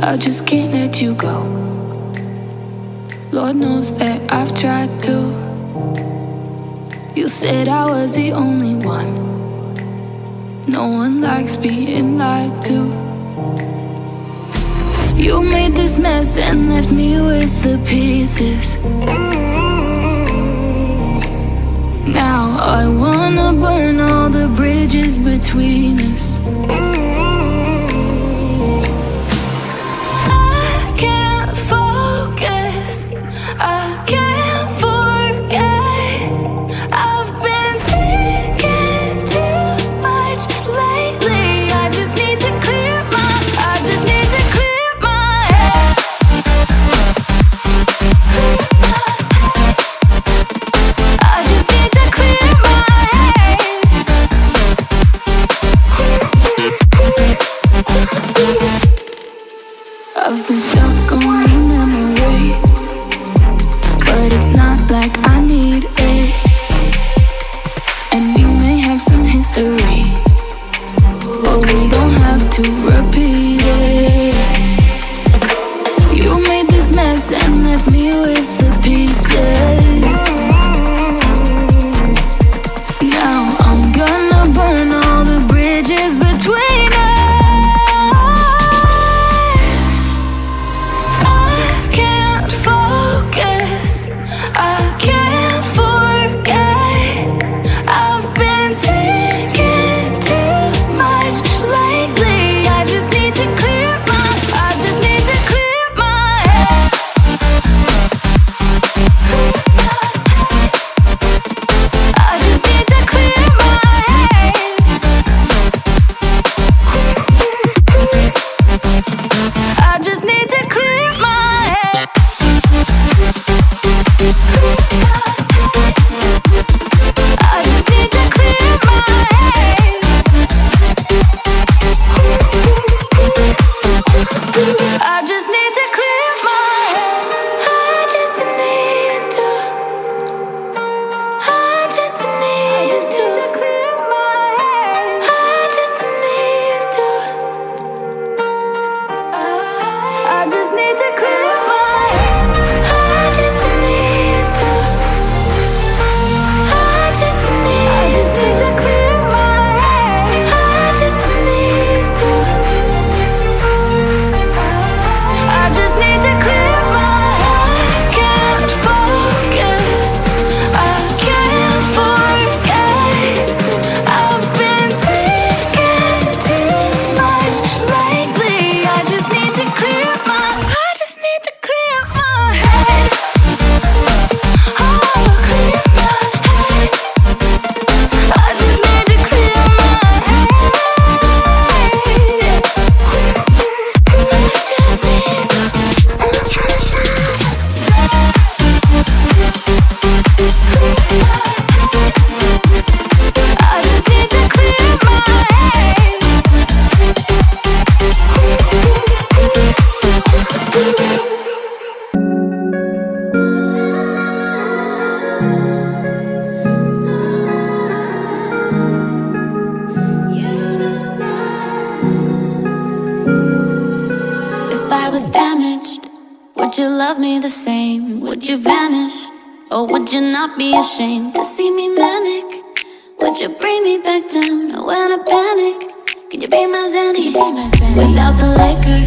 I just can't let you go. Lord knows that I've tried to. You said I was the only one. No one likes being lied to. You made this mess and left me with the pieces. Now I wanna burn all the bridges between us. I can't focus, I can't forget. I've been thinking too much lately. I just need to clear my head. I just need to clear my head. I've been stuck on your memory, but it's not like I need it. And we may have some history, but we don't have to repeat it. You made this mess and left me with the pieces. Now I'm gonna burn all the bridges between us. I can't focus, I can't forget. I've been thinking too much lately. I just need to clear my head. I just need to clear my head. I just need to clear my head. I just need to clear my head. I just need to clear my head. I just need to. I just need to clear my head. I just need to. I just need to clear my head. I just need to. I just need to clear my head. I just need to. I just need to clear my head. I can't focus, I can't forget. I've been thinking too much lately. I just need to clear my head. Oh, clear my head. I just need to clear my head. I just need to clear my head. If I was damaged, would you love me the same? Would you vanish? Or would you not be ashamed to see me manic? Would you bring me back down when I panic? Could you be my Zanny? Without the liquor,